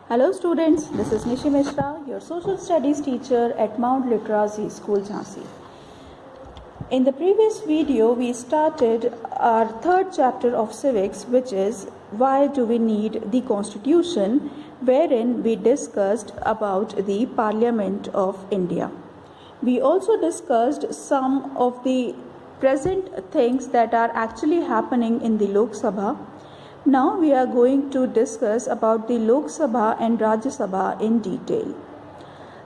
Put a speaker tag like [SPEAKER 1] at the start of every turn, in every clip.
[SPEAKER 1] Hello students, this is Nishi Mishra, your social studies teacher at Mount Literacy School, Jhansi. In the previous video, we started our third chapter of civics, which is why do we need the constitution, wherein we discussed about the Parliament of India. We also discussed some of the present things that are actually happening in the Lok Sabha. Now we are going to discuss about the Lok Sabha and Rajya Sabha in detail.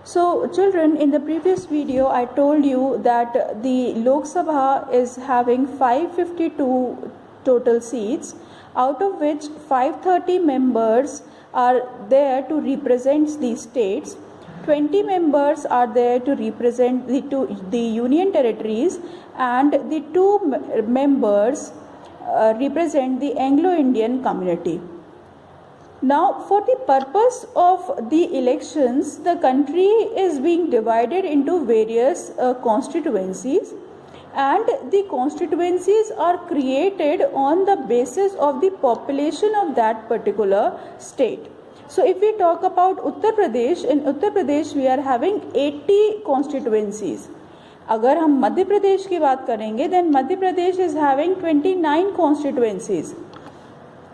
[SPEAKER 1] So children, in the previous video I told you that the Lok Sabha is having 552 total seats, out of which 530 members are there to represent the states, 20 members are there to represent the union territories, and the two members represent the Anglo-Indian community. Now, for the purpose of the elections, the country is being divided into various constituencies, and the constituencies are created on the basis of the population of that particular state. So, if we talk about Uttar Pradesh, in Uttar Pradesh we are having 80 constituencies. अगर हम मध्य प्रदेश की बात करेंगे then Madhya Pradesh is having 29 constituencies.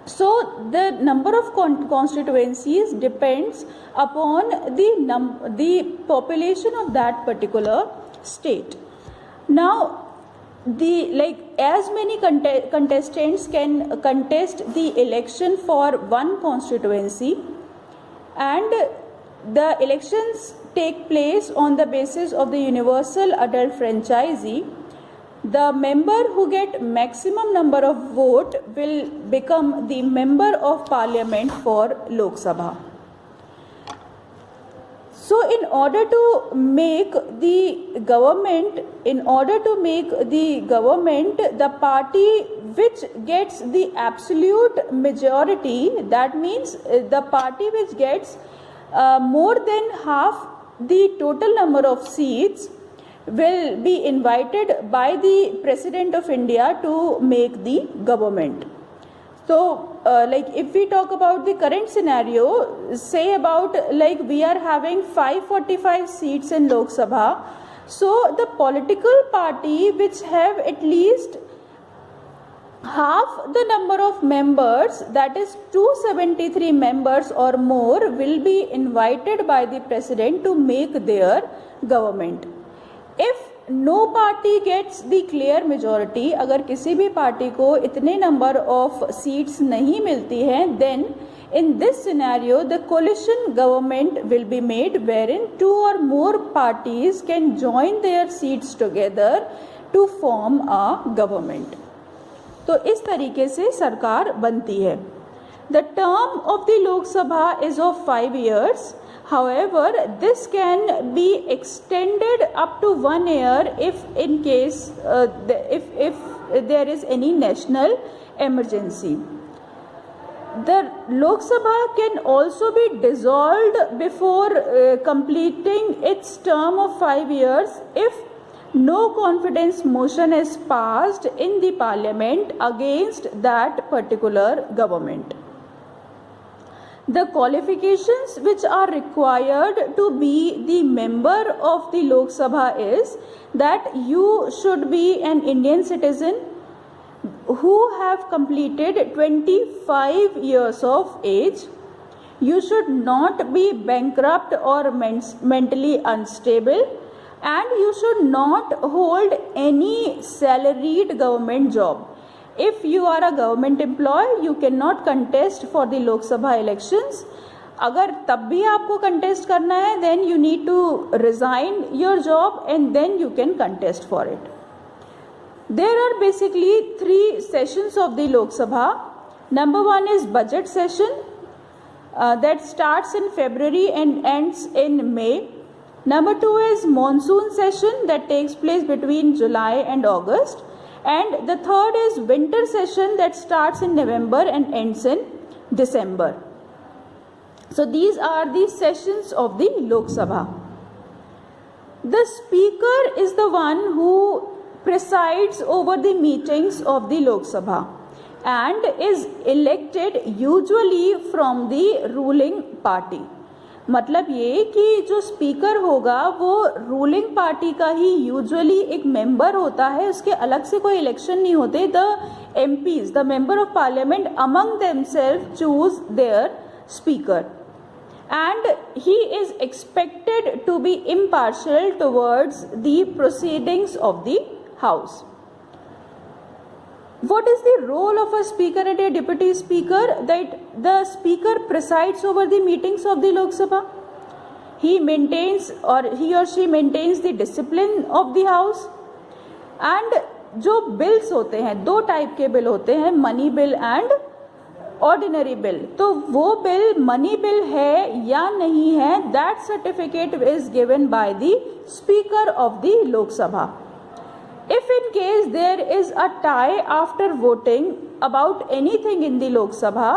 [SPEAKER 1] So the number of constituencies depends upon the population of that particular state. Now as many contestants can contest the election for one constituency, and the elections take place on the basis of the universal adult franchisee. The member who get maximum number of vote will become the member of parliament for Lok Sabha. So in order to make the government, the party which gets the absolute majority, that means the party which gets more than half the total number of seats, will be invited by the President of India to make the government. So if we talk about the current scenario, say about we are having 545 seats in Lok Sabha. So the political party which have at least half the number of members, that is 273 members or more, will be invited by the president to make their government. If no party gets the clear majority, अगर किसी भी party को इतने number of seats नहीं मिलती हैं, then in this scenario the coalition government will be made, wherein two or more parties can join their seats together to form a government. तो इस तरीके से सरकार बनती है. The term of the Lok Sabha is of 5 years. However, this can be extended up to 1 year if in case if there is any national emergency. The Lok Sabha can also be dissolved before completing its term of 5 years if no confidence motion is passed in the parliament against that particular government. The qualifications which are required to be the member of the Lok Sabha is that you should be an Indian citizen who have completed 25 years of age. You should not be bankrupt or mentally unstable, and you should not hold any salaried government job. If you are a government employee, you cannot contest for the Lok Sabha elections. अगर तब भी आपको contest करना है, then you need to resign your job and then you can contest for it. There are basically 3 sessions of the Lok Sabha. Number 1 is budget session that starts in February and ends in May. Number 2 is monsoon session that takes place between July and August. And the third is winter session that starts in November and ends in December. So these are the sessions of the Lok Sabha. The speaker is the one who presides over the meetings of the Lok Sabha. and is elected usually from the ruling party. मतलब ये कि जो speaker होगा वो ruling party का ही usually एक member होता है, उसके अलग से कोई इलेक्शन नहीं होते. The MPs, the member of parliament, among themselves choose their speaker and he is expected to be impartial towards the proceedings of the house. What is the role of a speaker and a deputy speaker? That the speaker presides over the meetings of the Lok Sabha. He maintains or she maintains the discipline of the house. And जो bills होते हैं, दो type के bill होते हैं, money bill and ordinary bill. तो वो bill money bill है या नहीं है, that certificate is given by the speaker of the लोक सभा. If in case there is a tie after voting about anything in the Lok Sabha,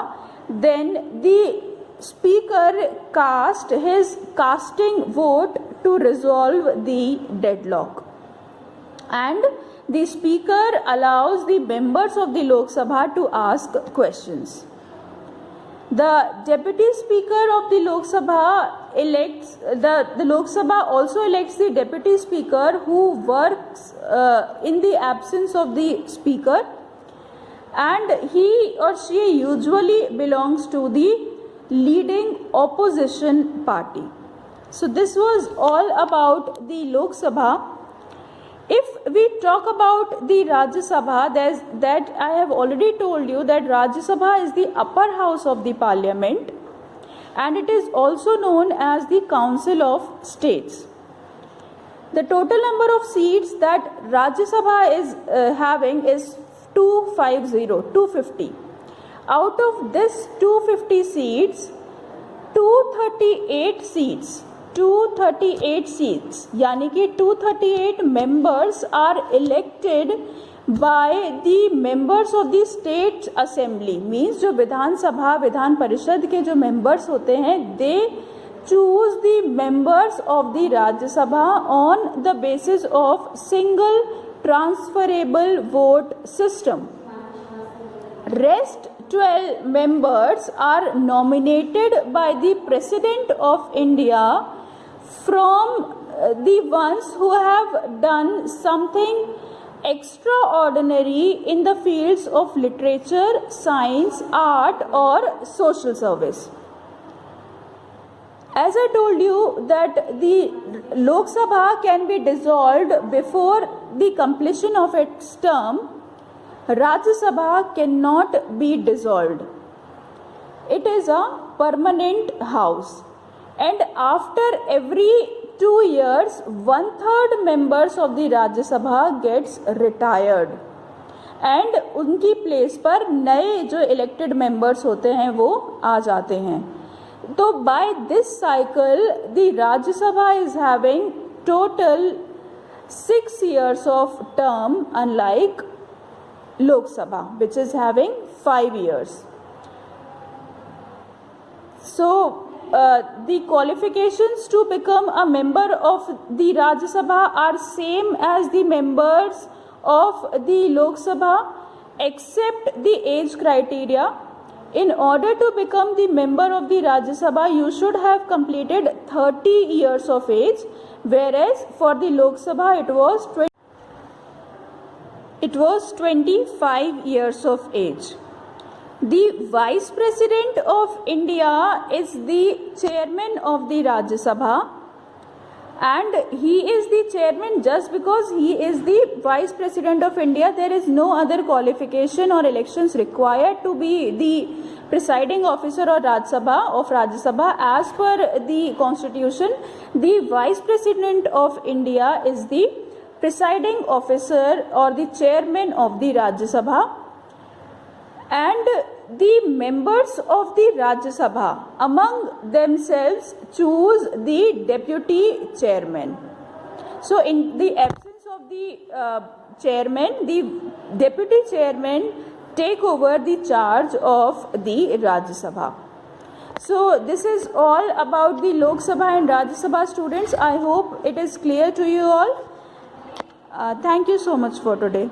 [SPEAKER 1] then the speaker cast his casting vote to resolve the deadlock, and the speaker allows the members of the Lok Sabha to ask questions. The deputy speaker of the Lok Sabha elects the Lok Sabha also elects the deputy speaker who works in the absence of the speaker, and he or she usually belongs to the leading opposition party. So this was all about the Lok Sabha. If we talk about the Rajya Sabha, that I have already told you that Rajya Sabha is the upper house of the parliament, and it is also known as the Council of States. The total number of seats that Rajya Sabha is having is 250. Out of this 250 seats, 238 seats यानी कि 238 members are elected by the members of the state assembly. Means जो विधानसभा विधान परिषद के जो members होते हैं, they choose the members of the Rajya Sabha on the basis of single transferable vote system. Rest 12 members are nominated by the President of India from the ones who have done something extraordinary in the fields of literature, science, art or social service. As I told you that the Lok Sabha can be dissolved before the completion of its term, Rajya Sabha cannot be dissolved. It is a permanent house, and after every 2 years 1/3 members of the Rajya Sabha gets retired, and उनकी place पर नए जो elected members होते हैं वो आ जाते हैं. तो बाय दिस साइकिल द राज्य सभा is having total 6 years of term, unlike Lok Sabha, which is having 5 years. So the qualifications to become a member of the Rajya Sabha are same as the members of the Lok Sabha, except the age criteria. In order to become the member of the Rajya Sabha, you should have completed 30 years of age, whereas for the Lok Sabha it was 25 years of age. The Vice President of India is the chairman of the Rajya Sabha, and he is the chairman just because he is the Vice President of India. There is no other qualification or elections required to be the presiding officer or Rajya Sabha. As per the Constitution, the Vice President of India is the presiding officer or the chairman of the Rajya Sabha, and the members of the Rajya Sabha among themselves choose the deputy chairman. So in the absence of the chairman, the deputy chairman take over the charge of the Rajya Sabha. So this is all about the Lok Sabha and Rajya Sabha, students. I hope it is clear to you all. Thank you so much for today.